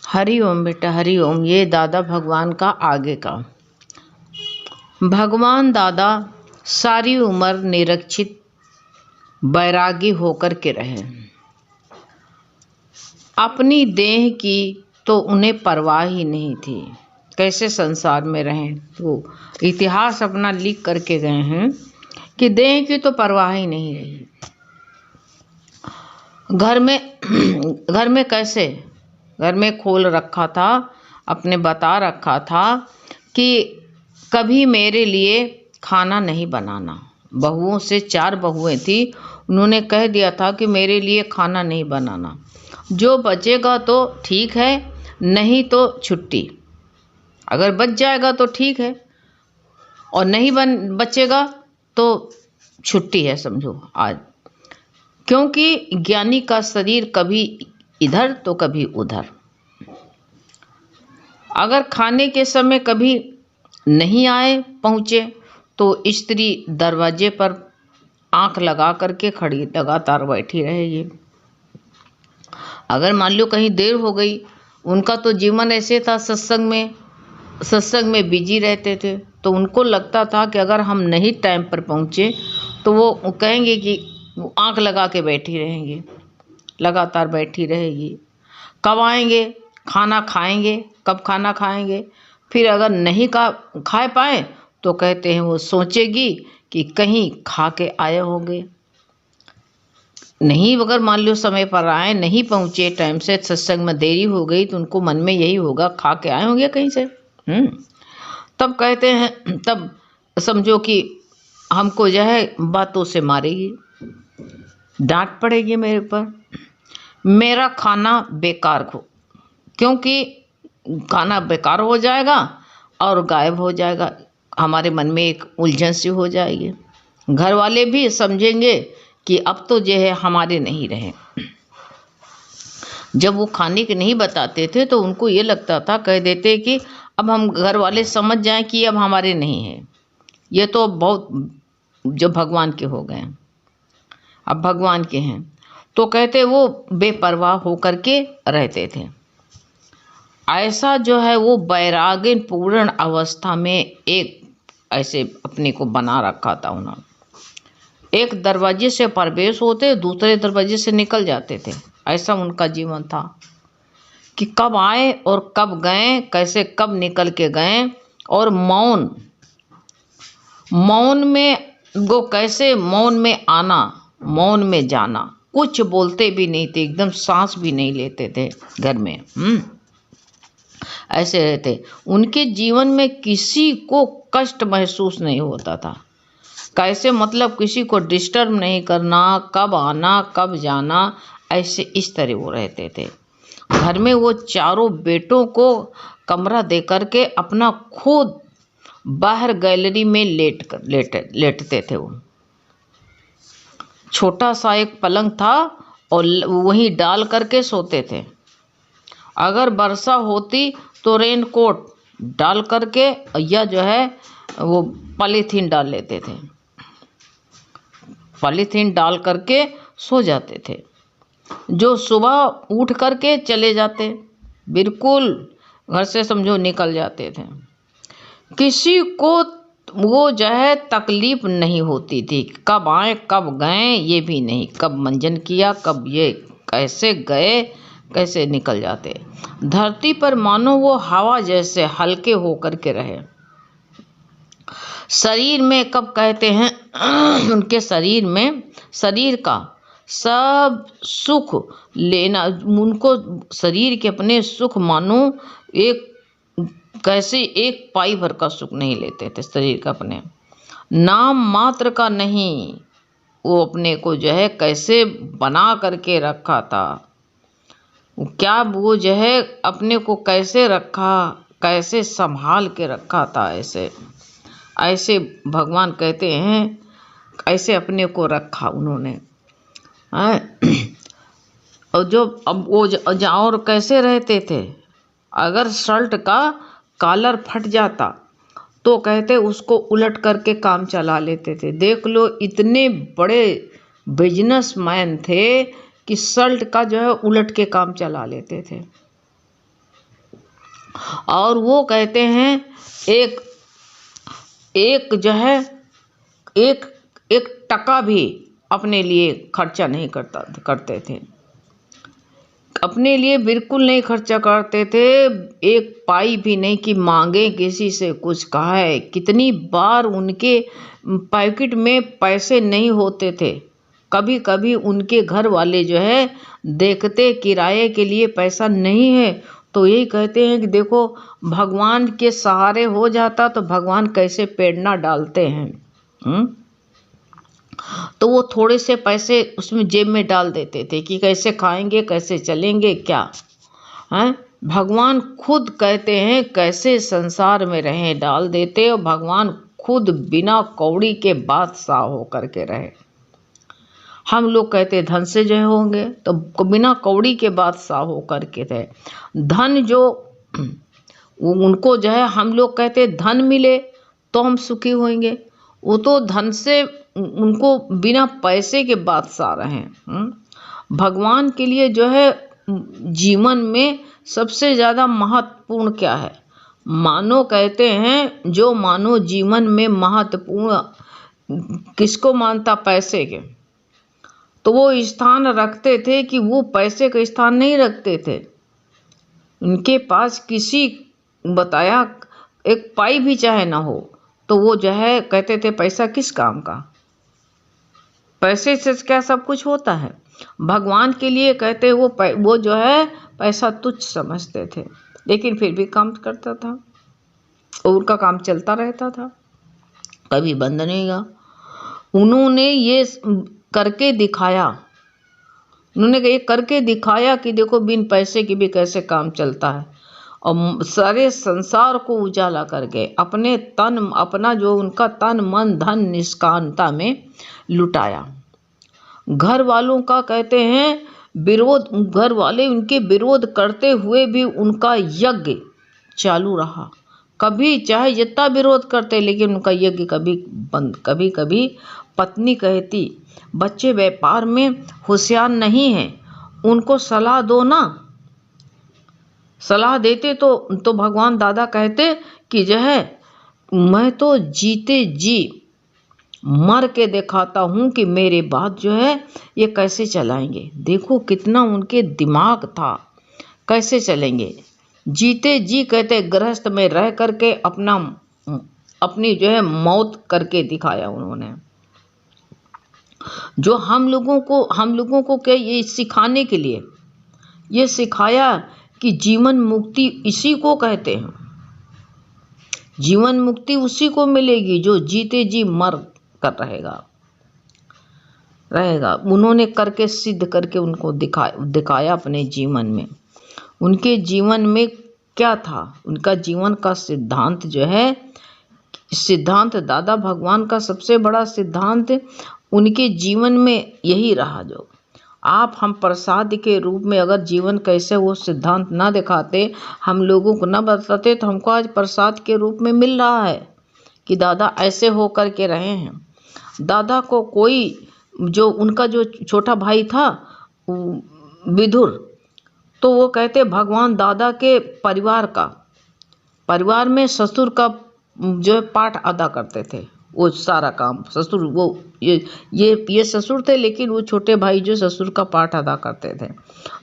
हरि ओम बेटा, हरि ओम। ये दादा भगवान का आगे का। भगवान दादा सारी उम्र निरक्षित बैरागी होकर के रहे। अपनी देह की तो उन्हें परवाह ही नहीं थी। कैसे संसार में रहें, तो इतिहास अपना लिख करके गए हैं कि देह की तो परवाह ही नहीं रही। घर में कैसे, घर में खोल रखा था, अपने बता रखा था कि कभी मेरे लिए खाना नहीं बनाना। बहुओं से 4 बहुएं थी, उन्होंने कह दिया था कि मेरे लिए खाना नहीं बनाना। जो बचेगा तो ठीक है, नहीं तो छुट्टी। अगर बच जाएगा तो ठीक है, और नहीं बचेगा तो छुट्टी है, समझो आज। क्योंकि ज्ञानी का शरीर कभी इधर तो कभी उधर। अगर खाने के समय कभी नहीं आए पहुँचे तो स्त्री दरवाजे पर आंख लगा करके खड़ी लगातार बैठी रहेगी। अगर मान लो कहीं देर हो गई, उनका तो जीवन ऐसे था, सत्संग में बिजी रहते थे, तो उनको लगता था कि अगर हम नहीं टाइम पर पहुँचे तो वो कहेंगे कि वो आंख लगा के बैठी रहेंगी, लगातार बैठी रहेगी। कब आएंगे, खाना खाएंगे, कब खाना खाएंगे। फिर अगर नहीं खा पाए तो कहते हैं वो सोचेगी कि कहीं खा के आए होंगे। नहीं, अगर मान लो समय पर आए, नहीं पहुँचे टाइम से, सत्संग में देरी हो गई, तो उनको मन में यही होगा खा के आए होंगे कहीं से। तब कहते हैं, तब समझो कि हमको जो है बातों से मारेगी, डांट पड़ेगी मेरे पर, मेरा खाना बेकार हो, क्योंकि खाना बेकार हो जाएगा और गायब हो जाएगा। हमारे मन में एक उलझन सी हो जाएगी। घर वाले भी समझेंगे कि अब तो जो है हमारे नहीं रहे। जब वो खाने के नहीं बताते थे तो उनको ये लगता था, कह देते कि अब हम, घर वाले समझ जाएं कि अब हमारे नहीं है, ये तो बहुत जो भगवान के हो गए, अब भगवान के हैं। तो कहते वो बेपरवाह होकर के रहते थे। ऐसा जो है वो वैराग्य पूर्ण अवस्था में एक ऐसे अपने को बना रखा था उन्होंने। एक दरवाजे से प्रवेश होते, दूसरे दरवाजे से निकल जाते थे। ऐसा उनका जीवन था कि कब आए और कब गए, कैसे कब निकल के गए। और मौन में वो कैसे मौन में आना, मौन में जाना, कुछ बोलते भी नहीं थे, एकदम सांस भी नहीं लेते थे घर में। ऐसे रहते। उनके जीवन में किसी को कष्ट महसूस नहीं होता था। कैसे, मतलब किसी को डिस्टर्ब नहीं करना, कब आना कब जाना, ऐसे इस तरह वो रहते थे। घर में वो 4 बेटों को कमरा दे करके अपना खुद बाहर गैलरी में लेटते थे। वो छोटा सा एक पलंग था और वहीं डाल करके सोते थे। अगर वर्षा होती तो रेनकोट डाल करके या जो है वो पॉलीथीन डाल लेते थे, पॉलीथीन डाल करके सो जाते थे। जो सुबह उठ करके चले जाते, बिल्कुल घर से समझो निकल जाते थे। किसी को वो जो है तकलीफ नहीं होती थी, कब आए कब गए ये भी नहीं, कब मंजन किया, कब ये कैसे गए कैसे निकल जाते। धरती पर मानो वो हवा जैसे हल्के होकर के रहे। शरीर में, कब कहते हैं उनके शरीर का सब सुख लेना, उनको शरीर के अपने सुख मानो एक कैसे एक पाई भर का सुख नहीं लेते थे शरीर का, अपने नाम मात्र का नहीं। वो अपने को जो है कैसे बना करके रखा था, क्या वो जो है अपने को कैसे रखा, कैसे संभाल के रखा था। ऐसे भगवान कहते हैं ऐसे अपने को रखा उन्होंने। और जो अब वो और कैसे रहते थे, अगर शर्ट का कॉलर फट जाता तो कहते उसको उलट करके काम चला लेते थे। देख लो, इतने बड़े बिजनेसमैन थे कि शर्ट का जो है उलट के काम चला लेते थे। और वो कहते हैं एक एक जो है एक एक टका भी अपने लिए खर्चा नहीं करते थे, अपने लिए बिल्कुल नहीं खर्चा करते थे। एक पाई भी नहीं कि मांगे किसी से कुछ कहा है। कितनी बार उनके पैकेट में पैसे नहीं होते थे, कभी कभी उनके घर वाले जो है देखते किराए के लिए पैसा नहीं है तो यही कहते हैं कि देखो भगवान के सहारे हो जाता तो भगवान कैसे प्रेरणा डालते हैं। तो वो थोड़े से पैसे उसमें जेब में डाल देते थे कि कैसे खाएंगे कैसे चलेंगे क्या हैं। भगवान खुद कहते हैं कैसे संसार में रहें, डाल देते और भगवान खुद बिना कौड़ी के बादशाह होकर के रहे। हम लोग कहते धन से जय होंगे तो बिना कौड़ी के बादशाह होकर के रहे। धन जो उनको जो है हम लोग कहते धन मिले तो हम सुखी होंगे, वो तो धन से उनको बिना पैसे के बादशाह रहे। भगवान के लिए जो है जीवन में सबसे ज़्यादा महत्वपूर्ण क्या है? मानो कहते हैं जो मानो जीवन में महत्वपूर्ण किसको मानता? पैसे के। तो वो स्थान रखते थे कि वो पैसे का स्थान नहीं रखते थे। उनके पास किसी बताया एक पाई भी चाहे ना हो तो वो जो है कहते थे पैसा किस काम का, पैसे से क्या सब कुछ होता है। भगवान के लिए कहते वो जो है पैसा तुच्छ समझते थे, लेकिन फिर भी काम करता था और उनका काम चलता रहता था, कभी बंद नहीं हुआ। उन्होंने ये करके दिखाया, उन्होंने ये करके दिखाया कि देखो बिन पैसे के भी कैसे काम चलता है और सारे संसार को उजाला करके अपने अपना जो उनका तन मन धन निष्कामता में लुटाया। घर वालों का कहते हैं विरोध, घर वाले उनके विरोध करते हुए भी उनका यज्ञ चालू रहा। कभी चाहे जितना विरोध करते लेकिन उनका यज्ञ कभी बंद। कभी कभी पत्नी कहती बच्चे व्यापार में होशियार नहीं हैं, उनको सलाह दो ना। सलाह देते तो भगवान दादा कहते कि जो है मैं तो जीते जी मर के दिखाता हूँ कि मेरे बाद जो है ये कैसे चलाएंगे। देखो कितना उनके दिमाग था, कैसे चलेंगे। जीते जी कहते गृहस्थ में रह करके अपनी जो है मौत करके दिखाया उन्होंने। जो हम लोगों को क्या ये सिखाने के लिए ये सिखाया कि जीवन मुक्ति इसी को कहते हैं। जीवन मुक्ति उसी को मिलेगी जो जीते जी मर कर रहेगा। उन्होंने करके सिद्ध करके उनको दिखाया अपने जीवन में। उनके जीवन में क्या था? उनका जीवन का सिद्धांत जो है, सिद्धांत दादा भगवान का सबसे बड़ा सिद्धांत उनके जीवन में यही रहा। जो आप हम प्रसाद के रूप में अगर जीवन कैसे वो सिद्धांत ना दिखाते, हम लोगों को ना बताते तो हमको आज प्रसाद के रूप में मिल रहा है कि दादा ऐसे हो कर के रहे हैं। दादा को कोई जो उनका जो छोटा भाई था विदुर, तो वो कहते भगवान दादा के परिवार में ससुर का जो है पाठ अदा करते थे। वो सारा काम ससुर, वो ये ससुर थे लेकिन वो छोटे भाई जो ससुर का पाठ अदा करते थे।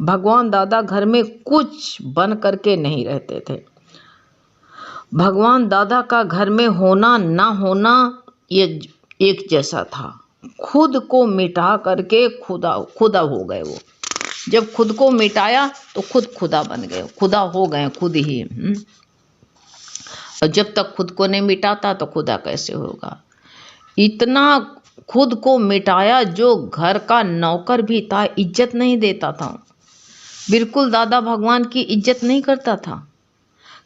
भगवान दादा घर में कुछ बन करके नहीं रहते थे। भगवान दादा का घर में होना ना होना ये एक जैसा था। खुद को मिटा करके खुदा हो गए। वो जब खुद को मिटाया तो खुद खुदा बन गए, खुदा हो गए खुद ही। और जब तक खुद को नहीं मिटाता तो खुदा कैसे होगा। इतना खुद को मिटाया, जो घर का नौकर भी था इज्जत नहीं देता था, बिल्कुल दादा भगवान की इज्जत नहीं करता था।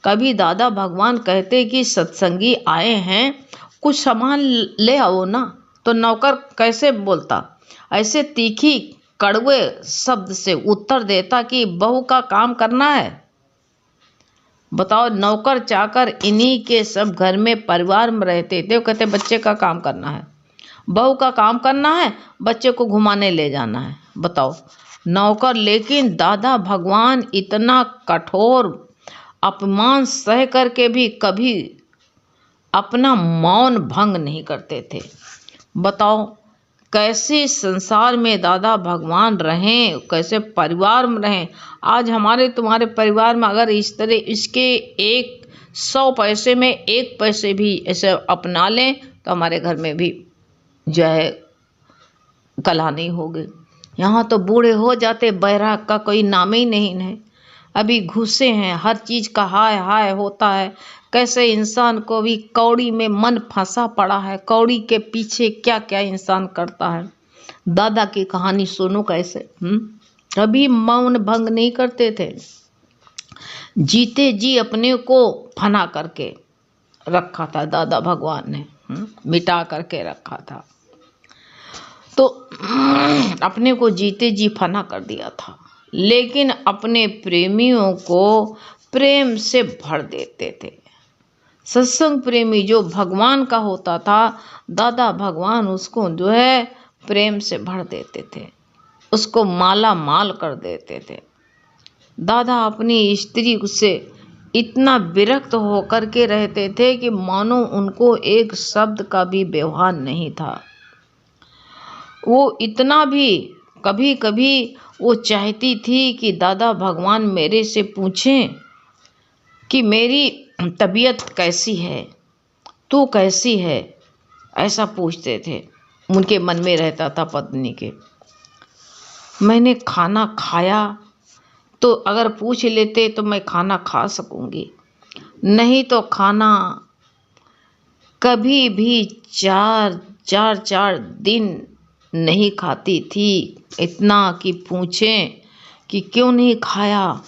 कभी दादा भगवान कहते कि सत्संगी आए हैं कुछ सामान ले आओ ना, तो नौकर कैसे बोलता? ऐसे तीखी कड़वे शब्द से उत्तर देता कि बहू का काम करना है। बताओ, नौकर चाकर इन्हीं के सब घर में परिवार में रहते थे। वो कहते बच्चे का काम करना है, बहू का काम करना है, बच्चे को घुमाने ले जाना है। बताओ नौकर। लेकिन दादा भगवान इतना कठोर अपमान सह करके भी कभी अपना मौन भंग नहीं करते थे। बताओ कैसे संसार में दादा भगवान रहें, कैसे परिवार में रहें। आज हमारे तुम्हारे परिवार में अगर इस तरह इसके 100 पैसे में 1 पैसे भी ऐसे अपना लें तो हमारे घर में भी जो है कलह नहीं होगी। यहाँ तो बूढ़े हो जाते, बैराग का कोई नाम ही नहीं है। अभी घुसे हैं, हर चीज़ का हाय हाय होता है। कैसे इंसान को भी कौड़ी में मन फंसा पड़ा है, कौड़ी के पीछे क्या क्या इंसान करता है। दादा की कहानी सुनो कैसे कभी मौन भंग नहीं करते थे। जीते जी अपने को फना करके रखा था दादा भगवान ने, मिटा करके रखा था। तो अपने को जीते जी फना कर दिया था, लेकिन अपने प्रेमियों को प्रेम से भर देते थे। सत्संग प्रेमी जो भगवान का होता था, दादा भगवान उसको जो है प्रेम से भर देते थे, उसको माला माल कर देते थे। दादा अपनी स्त्री से इतना विरक्त होकर के रहते थे कि मानो उनको एक शब्द का भी व्यवहार नहीं था। वो इतना भी कभी कभी वो चाहती थी कि दादा भगवान मेरे से पूछें कि मेरी तबीयत कैसी है, तू कैसी है, ऐसा पूछते थे। उनके मन में रहता था पत्नी के। मैंने खाना खाया तो अगर पूछ लेते तो मैं खाना खा सकूंगी, नहीं तो खाना कभी भी 4 दिन नहीं खाती थी। इतना कि पूछें कि क्यों नहीं खाया,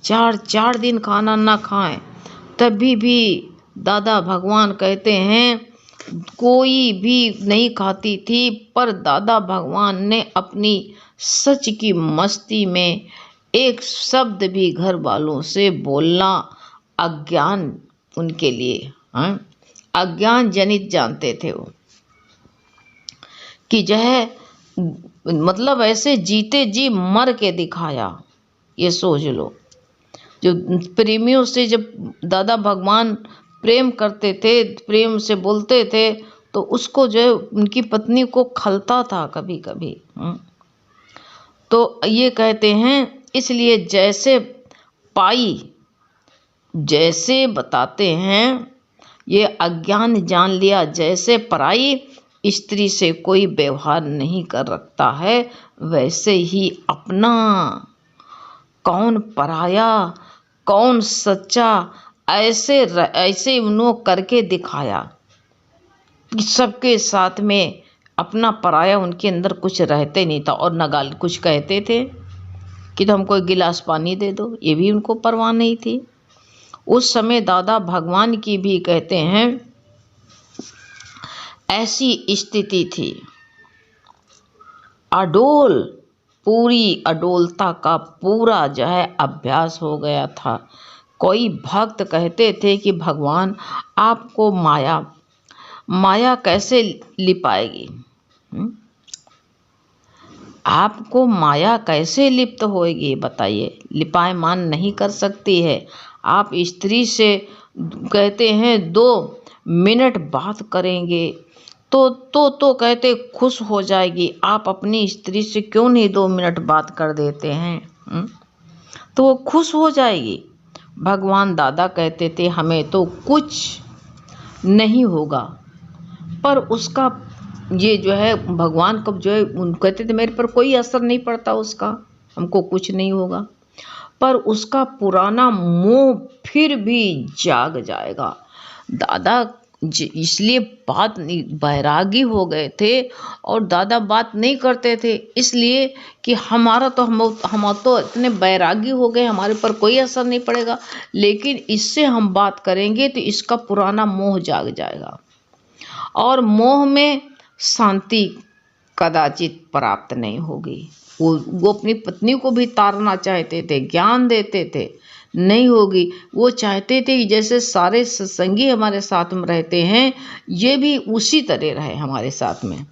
4 दिन खाना ना खाएं। तभी भी दादा भगवान कहते हैं कोई भी नहीं खाती थी, पर दादा भगवान ने अपनी सच की मस्ती में एक शब्द भी घर वालों से बोलना अज्ञान उनके लिए अज्ञान जनित जानते थे वो, कि जो है मतलब ऐसे जीते जी मर के दिखाया। ये सोच लो, जो प्रेमियों से जब दादा भगवान प्रेम करते थे, प्रेम से बोलते थे, तो उसको जो है उनकी पत्नी को खलता था कभी कभी। तो ये कहते हैं इसलिए जैसे पाई जैसे बताते हैं, ये अज्ञान जान लिया जैसे पराई स्त्री से कोई व्यवहार नहीं कर रखता है, वैसे ही अपना कौन पराया कौन सच्चा, ऐसे उन्होंने करके दिखाया कि सबके साथ में अपना पराया उनके अंदर कुछ रहते नहीं था। और न कुछ कहते थे कि तो हमको 1 गिलास पानी दे दो, ये भी उनको परवाह नहीं थी। उस समय दादा भगवान की भी कहते हैं ऐसी स्थिति थी। अडोल, पूरी अडोलता का पूरा जो है अभ्यास हो गया था। कोई भक्त कहते थे कि भगवान आपको माया कैसे लिपाएगी, आपको माया कैसे लिप्त होएगी, बताइए। लिपायमान नहीं कर सकती है। आप स्त्री से कहते हैं 2 मिनट बात करेंगे तो कहते खुश हो जाएगी। आप अपनी स्त्री से क्यों नहीं 2 मिनट बात कर देते हैं, तो वो खुश हो जाएगी। भगवान दादा कहते थे हमें तो कुछ नहीं होगा, पर उसका ये जो है भगवान कब जो है कहते थे मेरे पर कोई असर नहीं पड़ता उसका, हमको कुछ नहीं होगा, पर उसका पुराना मोह फिर भी जाग जाएगा। दादा इसलिए बात नहीं, बैरागी हो गए थे और दादा बात नहीं करते थे, इसलिए कि हमारा तो हम तो इतने बैरागी हो गए, हमारे पर कोई असर नहीं पड़ेगा, लेकिन इससे हम बात करेंगे तो इसका पुराना मोह जाग जाएगा। और मोह में शांति कदाचित प्राप्त नहीं होगी। वो अपनी पत्नी को भी तारना चाहते थे, ज्ञान देते थे, नहीं होगी। वो चाहते थे कि जैसे सारे सत्संगी हमारे साथ में रहते हैं, ये भी उसी तरह रहे हमारे साथ में,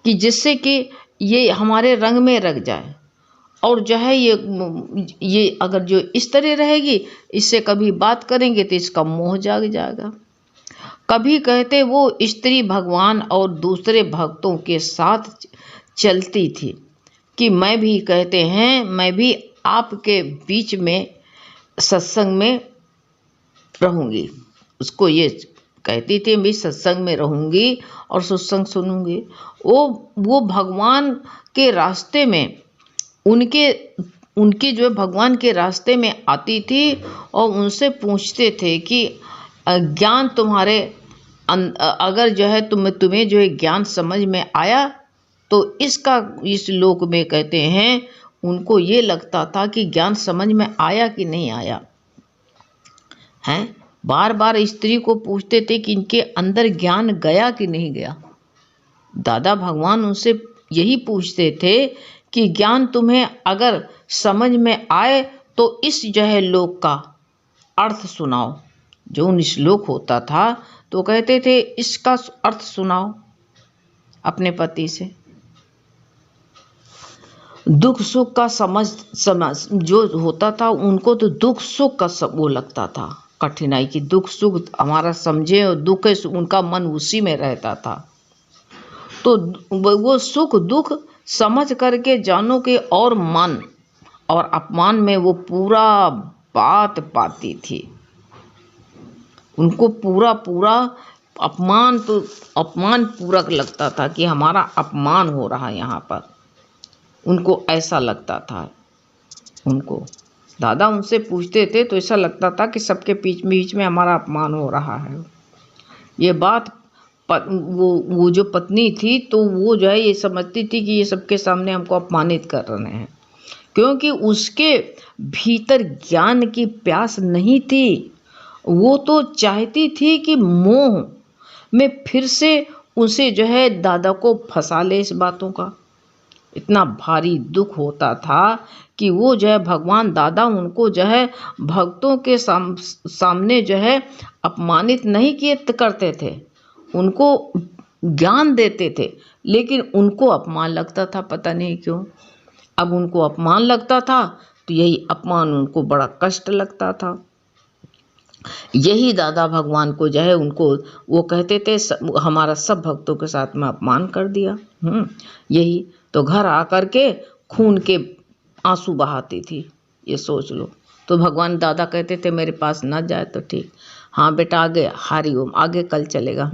कि जिससे कि ये हमारे रंग में रख जाए और जो है ये अगर जो इस तरह रहेगी, इससे कभी बात करेंगे तो इसका मोह जाग जाएगा। कभी कहते वो स्त्री भगवान और दूसरे भक्तों के साथ चलती थी कि मैं भी कहते हैं मैं भी आपके बीच में सत्संग में रहूंगी। उसको ये कहती थी मैं सत्संग में रहूंगी और सत्संग सुनूंगी। वो भगवान के रास्ते में उनके जो है भगवान के रास्ते में आती थी और उनसे पूछते थे कि ज्ञान तुम्हारे अगर जो है तुम्हें जो है ज्ञान समझ में आया तो इस लोक में कहते हैं उनको ये लगता था कि ज्ञान समझ में आया कि नहीं आया है। बार बार स्त्री को पूछते थे कि इनके अंदर ज्ञान गया कि नहीं गया। दादा भगवान उनसे यही पूछते थे कि ज्ञान तुम्हें अगर समझ में आए तो इस जो है लोक का अर्थ सुनाओ। जो उन श्लोक होता था तो कहते थे इसका अर्थ सुनाओ अपने पति से। दुख सुख का समझ जो होता था उनको तो दुख सुख का सब वो लगता था, कठिनाई की दुख सुख हमारा समझे और दुख उनका मन उसी में रहता था। तो वो सुख दुख समझ करके जानो के और मान और अपमान में वो पूरा बात पाती थी। उनको पूरा पूरा अपमान तो अपमान पूरक लगता था कि हमारा अपमान हो रहा है यहाँ पर। उनको ऐसा लगता था। उनको दादा उनसे पूछते थे तो ऐसा लगता था कि सबके बीच में हमारा अपमान हो रहा है। ये बात वो जो पत्नी थी तो वो जो है ये समझती थी कि ये सबके सामने हमको अपमानित कर रहे हैं, क्योंकि उसके भीतर ज्ञान की प्यास नहीं थी। वो तो चाहती थी कि मोह में फिर से उसे जो है दादा को फंसा ले इस बातों का। इतना भारी दुख होता था कि वो जो है भगवान दादा उनको जो है भक्तों के सामने जो है अपमानित नहीं किए करते थे, उनको ज्ञान देते थे, लेकिन उनको अपमान लगता था पता नहीं क्यों। अब उनको अपमान लगता था तो यही अपमान उनको बड़ा कष्ट लगता था। यही दादा भगवान को जो है उनको वो कहते थे हमारा सब भक्तों के साथ में अपमान कर दिया। यही तो घर आकर के खून के आंसू बहाती थी, ये सोच लो। तो भगवान दादा कहते थे मेरे पास ना जाए तो ठीक। हाँ बेटा आगे हरि ओम, आगे कल चलेगा।